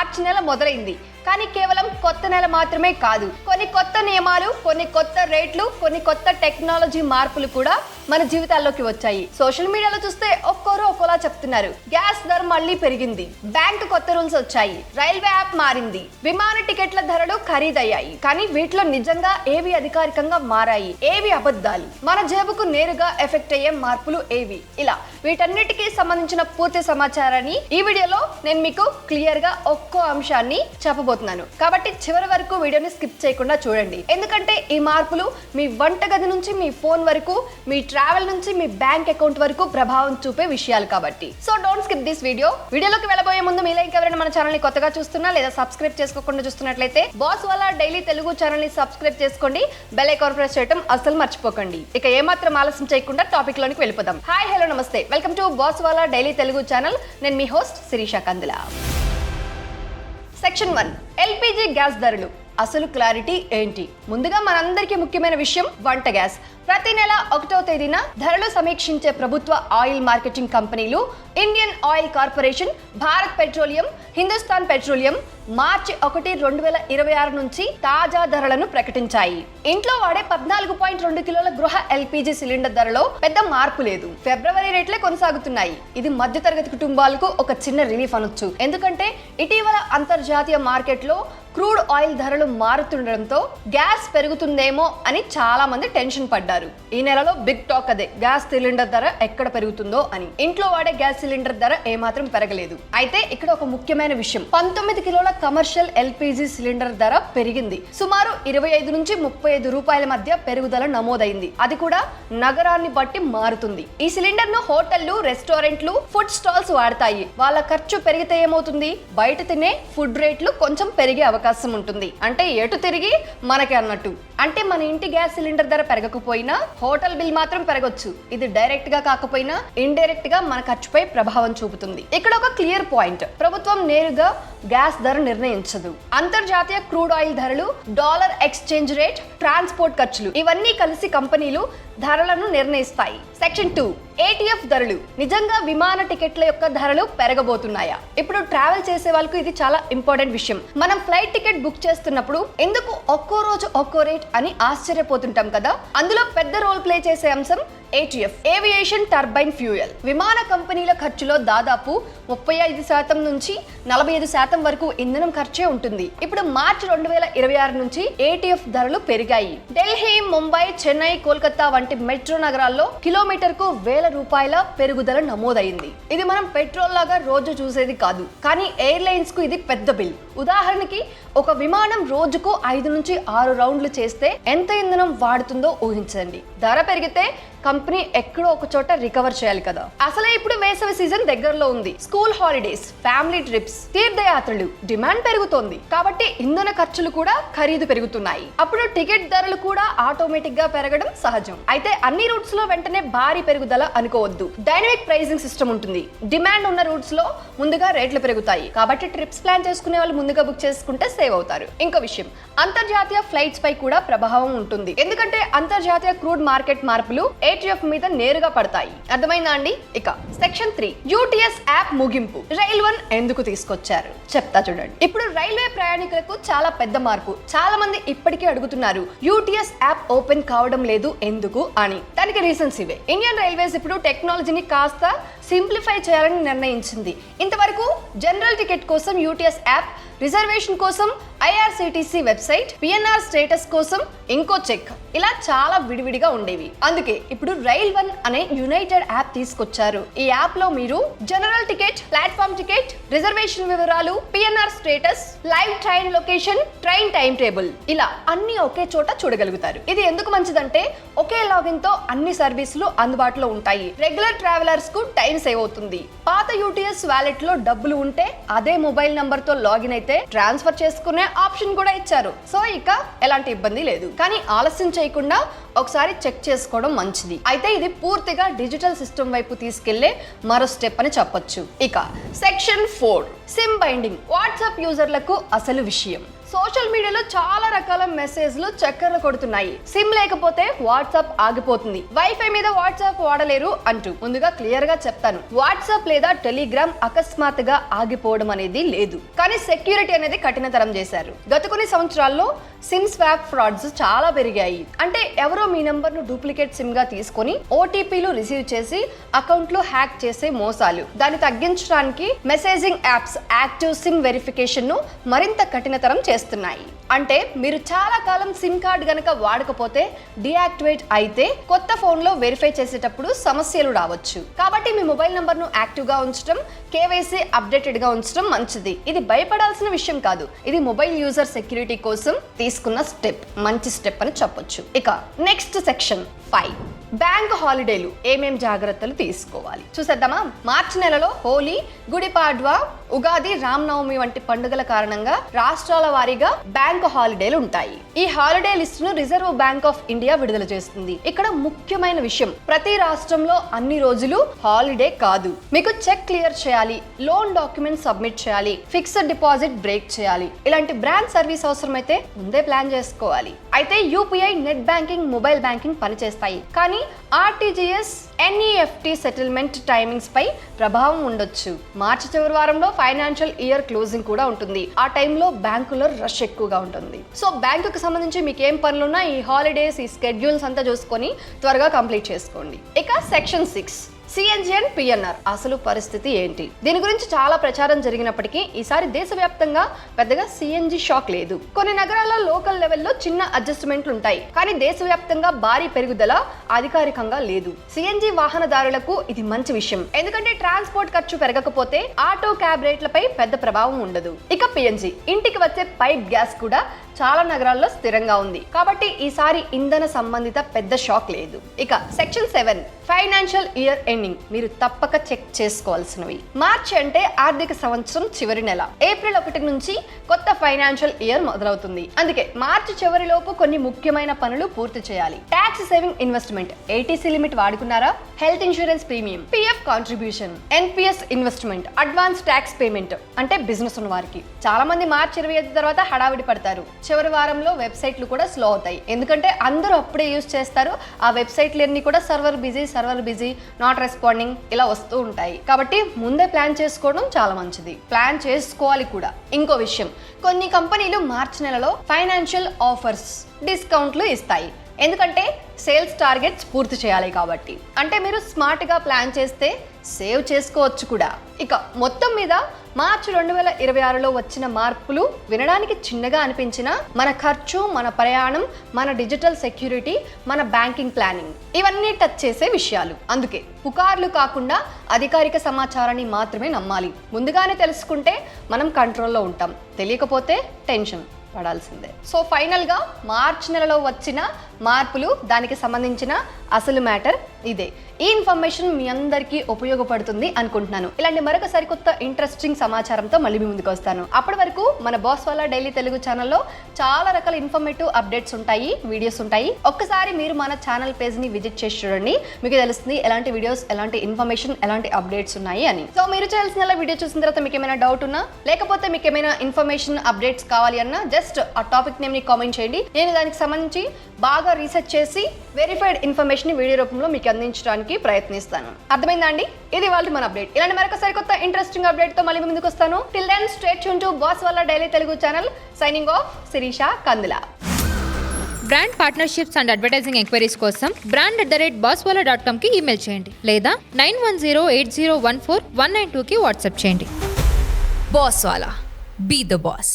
మార్చి నెల మొదలైంది. కానీ కేవలం కొత్త నెల మాత్రమే కాదు, కొన్ని కొత్త నియమాలు, కొన్ని కొత్త రేట్లు, కొన్ని కొత్త టెక్నాలజీ మార్పులు కూడా మన జీవితాల్లోకి వచ్చాయి. సోషల్ మీడియాలో చూస్తే ఒక్కోరు ఒక్కోలా చెప్తున్నారు. గ్యాస్ ధర మళ్ళీ పెరిగింది, బ్యాంక్ కొత్త రూల్స్ వచ్చాయి, రైల్వే యాప్ మారింది, విమాన టికెట్ల ధరలు ఖరీదయ్యాయి. కానీ వీటిలో నిజంగా ఏవి అధికారికంగా మారాయి, ఏవి అబద్ధాలు, మన జేబుకు నేరుగా ఎఫెక్ట్ అయ్యే మార్పులు ఏవి, ఇలా వీటన్నిటికీ సంబంధించిన పూర్తి సమాచారాన్ని ఈ వీడియోలో నేను మీకు క్లియర్ గా ఒక్కో అంశాన్ని చెప్పబోతున్నాను. కాబట్టి చివరి వరకు వీడియోని స్కిప్ చేయకుండా చూడండి. ఎందుకంటే ఈ మార్పులు మీ వంటగది నుంచి మీ ఫోన్ వరకు, మీ ట్రావెల్ నుంచి మీ బ్యాంక్ అకౌంట్ వరకు ప్రభావం చూపే విషయాలు కాబట్టి. So don't skip this video. వీడియోలోకి వెళ్ళబోయే ముందు మీలో ఇంకెవరైనా మన ఛానల్ ని కొత్తగా చూస్తున్నా లేదా సబ్స్క్రైబ్ చేసుకోకుండా చూస్తున్నట్లయితే boss Wallah daily Telugu channel ని సబ్స్క్రైబ్ చేసుకోండి, బెల్ ఐకాన్ ప్రెస్ చేయడం అస్సలు మర్చిపోకండి. ఇక ఏమాత్రం ఆలస్యం చేయకుండా టాపిక్ లోనికి వెళ్ళిపోదాం. హాయ్, హలో, నమస్తే, welcome to Boss Wallah daily Telugu channel. నేను మీ host Shirisha Kandula. Section 1, LPG gas ధరలు. అసలు క్లారిటీ ఏంటి? ముందుగా మనందరికీ ముఖ్యమైన విషయం వంట గ్యాస్. ప్రతి నెల 1వ తేదీన ధరలు సమీక్షించే ప్రభుత్వ ఆయిల్ మార్కెటింగ్ కంపెనీలు Indian Oil Corporation, Bharat Petroleum, Hindustan Petroleum March 1, 2026 నుంచి తాజా ధరలను ప్రకటించాయి. ఇంట్లో వాడే 14.2 కిలోల గృహ ఎల్పిజి సిలిండర్ ధరలో పెద్ద మార్పు లేదు. ఫిబ్రవరి రేట్లే కొనసాగుతున్నాయి. ఇది మధ్యతరగతి కుటుంబాలకు ఒక చిన్న రిలీఫ్ అనొచ్చు. ఎందుకంటే ఇటీవల అంతర్జాతీయ మార్కెట్లో క్రూడ్ ఆయిల్ ధరలు మారుతుండడంతో గ్యాస్ పెరుగుతుందేమో అని చాలా మంది టెన్షన్ పడ్డారు. ఈ నెలలో బిగ్ టాక్ అదే, గ్యాస్ సిలిండర్ ధర ఎక్కడ పెరుగుతుందో అని. ఇంట్లో వాడే గ్యాస్ సిలిండర్ ధర ఏమాత్రం పెరగలేదు. అయితే ఇక్కడ ఒక ముఖ్యమైన విషయం, 19 కిలోల కమర్షియల్ ఎల్పిజి సిలిండర్ ధర పెరిగింది. సుమారు 25 నుంచి 35 రూపాయల మధ్య పెరుగుదల నమోదైంది. అది కూడా నగరాన్ని బట్టి మారుతుంది. ఈ సిలిండర్ ను హోటళ్లు, రెస్టారెంట్లు, ఫుడ్ స్టాల్స్ వాడతాయి. వాళ్ళ ఖర్చు పెరిగితే ఏమవుతుంది? బయట తినే ఫుడ్ రేట్లు కొంచెం పెరిగే అవకాశం ఉంటుంది. అంటే ఎటు తిరిగి మనకి అన్నట్టు. అంటే మన ఇంటి గ్యాస్ సిలిండర్ ధర పెరగకపోయినా హోటల్ బిల్ మాత్రం పెరగొచ్చు. ఇది డైరెక్ట్ గా కాకపోయినా ఇండైరెక్ట్ గా మన ఖర్చుపై ప్రభావం చూపుతుంది. ఇక్కడ ఒక క్లియర్ పాయింట్, ప్రభుత్వం నేరుగా గ్యాస్ ధర నిర్ణయించదు. అంతర్జాతీయ క్రూడ్ ఆయిల్ ధరలు, డాలర్ ఎక్స్చేంజ్ రేట్, ట్రాన్స్పోర్ట్ ఖర్చులు ఇవన్నీ కలిసి కంపెనీలు ధరలను నిర్ణయిస్తాయి. సెక్షన్ 2, ఏటీఎఫ్ ధరలు. నిజంగా విమాన టికెట్ల యొక్క ధరలు పెరగబోతున్నాయా? ఇప్పుడు ట్రావెల్ చేసే వాళ్ళకు ఇది చాలా ఇంపార్టెంట్ విషయం. మనం ఫ్లైట్ టికెట్ బుక్ చేస్తున్నప్పుడు ఎందుకు ఒక్కో రోజు ఒక్కో రేట్ అని ఆశ్చర్యపోతుంటాం కదా. అందులో పెద్ద రోల్ ప్లే చేసే అంశం ఏటీఎఫ్, ఏవియేషన్ టర్బైన్ ఫ్యూయల్. విమాన కంపెనీల ఖర్చులో దాదాపు 35% నుంచి 45% వరకు ఇంధనం ఖర్చే ఉంటుంది. ఇప్పుడు మార్చి 2026 నుంచి ఏటీఎఫ్ ధరలు పెరిగాయి. ఢిల్లీ, ముంబై, చెన్నై, కోల్కతా వంటి మెట్రో నగరాల్లో కిలోమీటర్ కు ₹1000 పెరుగుదల నమోదైంది. ఇది మనం పెట్రోల్ లాగా రోజు చూసేది కాదు, కానీ ఎయిర్లైన్స్ కు ఇది పెద్ద బిల్. ఉదాహరణకి ఒక విమానం రోజుకు 5 నుంచి 6 రౌండ్లు చేస్తే ఎంత ఇంధనం వాడుతుందో ఊహించండి. ధర పెరిగితే కంపెనీ ఎక్కడో ఒక చోట రికవర్ చేయాలి కదా. అసలే ఇప్పుడు వేసవి సీజన్ దగ్గరలో ఉంది. స్కూల్ హాలిడేస్, ఫ్యామిలీ ట్రిప్స్, తీర్థయాత్రలు, డిమాండ్ పెరుగుతోంది. కాబట్టి ఇంధన ఖర్చులు కూడా ఖరీదు పెరుగుతున్నాయి. అప్పుడు టికెట్ ధరలు కూడా ఆటోమేటిక్ గా పెరగడం సహజం. అయితే అన్ని రూట్స్ లో వెంటనే భారీ పెరుగుదల అనుకోవద్దు. డైనమిక్ ప్రైసింగ్ సిస్టమ్ ఉంటుంది. డిమాండ్ ఉన్న రూట్స్ లో ముందుగా రేట్లు పెరుగుతాయి. కాబట్టి ట్రిప్స్ ప్లాన్ చేసుకునే వాళ్ళు ముందుగా బుక్ చేసుకుంటే సేవ్ అవుతారు. ఇంకో విషయం, అంతర్జాతీయ ఫ్లైట్స్ పై కూడా ప్రభావం ఉంటుంది. ఎందుకంటే అంతర్జాతీయ క్రూడ్ మార్కెట్ మార్పులు ఏటీఎఫ్ మీద నేరుగా పడతాయి. అర్థమైందా అండి? ఇక సెక్షన్ 3, యూటీఎస్ యాప్ ముగింపు. రైల్ 1 ఎందుకు తీసుకొచ్చారు చెప్తా చూడండి. ఇప్పుడు రైల్వే ప్రయాణికులకు చాలా పెద్ద మార్పు. చాలా మంది ఇప్పటికీ అడుగుతున్నారు, యూటీఎస్ యాప్ ఓపెన్ కావడం లేదు ఎందుకు అని. దానికి రీజన్స్ ఇవే. ఇండియన్ రైల్వేస్ ఇప్పుడు టెక్నాలజీని కాస్త సింప్లిఫై చేయాలని నిర్ణయించింది. ఇంతవరకు జనరల్ టికెట్ కోసం యూటీఎస్ యాప్, రిజర్వేషన్ కోసం ఐఆర్సిటిసి వెబ్సైట్, పిఎన్ఆర్ స్టేటస్ కోసం ఇంకో చెక్, ఇలా చాలా విడివిడిగా ఉండేవి. అందుకే ఇప్పుడు రైల్ 1 అనే యునైటెడ్ యాప్ తీసుకొచ్చారు. ఈ యాప్ లో మీరు general ticket, platform ticket, reservation వివరాలు, PNR status, live train location, train time table, ఇలా అన్ని ఒకే చోట చూడగలుగుతారు. ఇది ఎందుకు మంచిదంటే ఒకే లాగిన్ తో అన్ని సర్వీసులు అందుబాటులో ఉంటాయి. రెగ్యులర్ ట్రావెలర్స్ కు టైం సేవ్ అవుతుంది. పాత యూటీఎస్ వాలెట్ లో డబ్బులు ఉంటే అదే మొబైల్ నంబర్ తో లాగిన్ అయితే ట్రాన్స్ఫర్ చేసుకునే ఆప్షన్ కూడా ఇచ్చారు. సో ఇక ఎలాంటి ఇబ్బంది లేదు. కానీ ఆలస్యం చేయకుండా ఒకసారి చెక్ చేసుకోవడం మంచిది. అయితే ఇది పూర్తిగా డిజిటల్ సిస్టమ్ వైపు తీసుకెళ్లే మరో స్టెప్ అని చెప్పొచ్చు. ఇక సెక్షన్ 4, సిమ్ బైండింగ్. వాట్సాప్ యూజర్లకు అసలు విషయం. సోషల్ మీడియాలో చాలా రకాల మెసేజ్లు చక్కర్లు కొడుతున్నాయి. సిమ్ లేకపోతే వాట్సాప్ ఆగిపోతుంది, వైఫై మీద వాట్సాప్ వాడలేరు అంటూ. ముందుగా క్లియర్ గా చెప్తాను, వాట్సాప్ లేదా టెలిగ్రామ్ అకస్మాత్తుగా ఆగిపోవడం అనేది లేదు, కానీ సెక్యూరిటీ అనేది కఠినతరం చేశారు. గత కొన్ని సంవత్సరాల్లో సిమ్ స్వాప్ ఫ్రాడ్స్ చాలా పెరిగాయి. అంటే ఎవరో మీ నంబర్ ను డూప్లికేట్ సిమ్ గా తీసుకొని ఓటీపీలు రిసీవ్ చేసి అకౌంట్ లో హ్యాక్ చేసే మోసాలు. దాన్ని తగ్గించడానికి messaging apps active SIM verification ను మరింత కఠినతరం చేస్తున్నాయి. అంటే మీరు చాలా కాలం సిమ్ కార్డ్ గనక వాడకపోతే డీయాక్టివేట్ అయితే కొత్త ఫోన్ లో వెరిఫై చేసేటప్పుడు సమస్యలు రావచ్చు. కాబట్టి మీ మొబైల్ నంబర్ ను యాక్టివ్ గా ఉంచడం, కేవైసీ అప్డేటెడ్ గా ఉంచడం మంచిది. ఇది భయపడాల్సిన విషయం కాదు, ఇది మొబైల్ యూజర్ సెక్యూరిటీ కోసం తీసుకున్న స్టెప్, మంచి స్టెప్ అని చెప్పొచ్చు. ఇక నెక్స్ట్ సెక్షన్ 5, బ్యాంక్ హాలిడేలు ఏమేం జాగ్రత్తలు తీసుకోవాలి చూసేద్దామా. మార్చి నెలలో హోలీ, గుడి పాడ్వా, ఉగాది, రామనవమి వంటి పండుగల కారణంగా రాష్ట్రాల వారీగా బ్యాంక్ హాలిడేలు ఉంటాయి. ఈ హాలిడే లిస్ట్ ను రిజర్వ్ బ్యాంక్ ఆఫ్ ఇండియా విడుదల చేస్తుంది. ఇక్కడ ముఖ్యమైన విషయం, ప్రతి రాష్ట్రంలో అన్ని రోజులు హాలిడే కాదు. మీకు చెక్ క్లియర్ చేయాలి, లోన్ డాక్యుమెంట్ సబ్మిట్ చేయాలి, ఫిక్స్డ్ డిపాజిట్ బ్రేక్ చేయాలి, ఇలాంటి బ్రాంచ్ సర్వీస్ అవసరమైతే ముందే ప్లాన్ చేసుకోవాలి. అయితే UPI, net banking, mobile banking పనిచేస్తాయి, కానీ ఆర్టీజీఎస్, ఎన్ఈఎఫ్టీ సెటిల్మెంట్ టైమింగ్స్ పై ప్రభావం ఉండొచ్చు. మార్చి చివరి వారంలో ఫైనాన్షియల్ ఇయర్ క్లోజింగ్ కూడా ఉంటుంది. ఆ టైంలో బ్యాంకులో రష్ ఎక్కువగా ఉంటుంది. సో బ్యాంకుకు సంబంధించి మీకు ఏం పనులున్నా ఈ హాలిడేస్, ఈ స్కెడ్యూల్స్ అంతా చూసుకొని త్వరగా కంప్లీట్ చేసుకోండి. ఇక సెక్షన్ 6, సిఎన్జి అండ్ పిఎన్ఆర్ అసలు పరిస్థితి ఏంటి? దీని గురించి చాలా ప్రచారం జరిగినప్పటికీ ఈసారి దేశవ్యాప్తంగా పెద్దగా సిఎన్జి షాక్ లేదు. కొన్ని నగరాల్లో లోకల్ లెవెల్లో చిన్న అడ్జస్ట్మెంట్లు ఉంటాయి, కానీ దేశవ్యాప్తంగా భారీ పెరుగుదల అధికారికంగా లేదు. సిఎన్జి వాహనదారులకు ఇది మంచి విషయం, ఎందుకంటే ట్రాన్స్పోర్ట్ ఖర్చు పెరగకపోతే ఆటో క్యాబ్ రేట్లపై పెద్ద ప్రభావం ఉండదు. ఇక పిఎన్జి, ఇంటికి వచ్చే పైప్ గ్యాస్ కూడా చాలా నగరాల్లో స్థిరంగా ఉంది, కాబట్టి ఈసారి ఇంధన సంబంధిత పెద్ద షాక్ లేదు. ఇక సెక్షన్ 7, ఫైనాన్షియల్ ఇయర్ ఎండింగ్ మీరు తప్పక చెక్ చేసుకోవాల్సినవి. మార్చి అంటే ఆర్థిక సంవత్సరం చివరి నెల. ఏప్రిల్ 1 నుంచి కొత్త ఫైనాన్షియల్ ఇయర్ మొదలవుతుంది. అందుకే మార్చి చివరిలోపు కొన్ని ముఖ్యమైన పనులు పూర్తి చేయాలి. Tax saving investment, eighty C limit వాడుకున్నారా? Health insurance premium, PF contribution, NPS investment, advance tax payment అంటే బిజినెస్ ఉన్న వారికి. చాలా మంది మార్చి 25 తర్వాత హడావిడి పడతారు. చివరి వారంలో వెబ్సైట్లు కూడా స్లో అవుతాయి, ఎందుకంటే అందరూ అప్పుడే యూజ్ చేస్తారు. ఆ వెబ్సైట్లన్నీ కూడా సర్వర్ బిజీ, నాట్ రెస్పాండింగ్ ఇలా వస్తూ ఉంటాయి. కాబట్టి ముందే ప్లాన్ చేసుకోవడం చాలా మంచిది, ప్లాన్ చేసుకోవాలి కూడా. ఇంకో విషయం, కొన్ని కంపెనీలు మార్చి నెలలో ఫైనాన్షియల్ ఆఫర్స్, డిస్కౌంట్లు ఇస్తాయి, ఎందుకంటే సేల్స్ టార్గెట్స్ పూర్తి చేయాలి కాబట్టి. అంటే మీరు స్మార్ట్గా ప్లాన్ చేస్తే సేవ్ చేసుకోవచ్చు కూడా. ఇక మొత్తం మీద మార్చి 2026లో వచ్చిన మార్పులు వినడానికి చిన్నగా అనిపించినా మన ఖర్చు, మన ప్రయాణం, మన డిజిటల్ సెక్యూరిటీ, మన బ్యాంకింగ్ ప్లానింగ్ ఇవన్నీ టచ్ చేసే విషయాలు. అందుకే పుకార్లు కాకుండా అధికారిక సమాచారాన్ని మాత్రమే నమ్మాలి. ముందుగానే తెలుసుకుంటే మనం కంట్రోల్లో ఉంటాం, తెలియకపోతే టెన్షన్ పడాల్సిందే. సో ఫైనల్గా మార్చి నెలలో వచ్చిన మార్పులు, దానికి సంబంధించిన అసలు మ్యాటర్ ఇదే. ఈ ఇన్ఫర్మేషన్ మీ అందరికీ ఉపయోగపడుతుంది అనుకుంటున్నాను. ఇలాంటి మరొక సరికొత్త ఇంట్రెస్టింగ్ సమాచారంతో మళ్ళీ మీ ముందుకు వస్తాను. అప్పటి వరకు మన బాస్ వాళ్ళ డైలీ తెలుగు ఛానల్లో చాలా రకాల ఇన్ఫర్మేటివ్ అప్డేట్స్ ఉంటాయి, వీడియోస్ ఉంటాయి. ఒక్కసారి మీరు మన ఛానల్ పేజ్ని విజిట్ చేసి చూడండి, మీకు తెలుస్తుంది ఎలాంటి వీడియోస్, ఎలాంటి ఇన్ఫర్మేషన్, ఎలాంటి అప్డేట్స్ ఉన్నాయి అని. సో మీరు చేయాల్సిన వీడియో చూసిన తర్వాత మీకు ఏమైనా డౌట్ ఉన్నా, లేకపోతే మీకు ఏమైనా ఇన్ఫర్మేషన్ అప్డేట్స్ కావాలి అన్నా జస్ట్ ఆ టాపిక్ నేమ్ని కామెంట్ చేయండి. నేను దానికి సంబంధించి బాగా రీసెర్చ్ చేసి వెరిఫైడ్ ఇన్ఫర్మేషన్ వీడియో రూపంలో మీకు అందించడానికి ప్రయత్నిస్తాను. అర్థమైందా అండి? ఇది వాళ్ళ మన అప్డేట్. ఇలాంటి మరొక సరికొత్త ఇంట్రెస్టింగ్ అప్డేట్ తో మళ్ళీ ముందుకు వస్తాను. Till then stay tuned to Bosswala daily Telugu channel. Signing off, Sirisha Kandula. Brand partnerships and advertising enquiries కోసం brand@bosswala.com కి ఈమెయిల్ చేయండి, లేదా 9108014192కి వాట్సాప్ చేయండి. Bosswala, be the boss.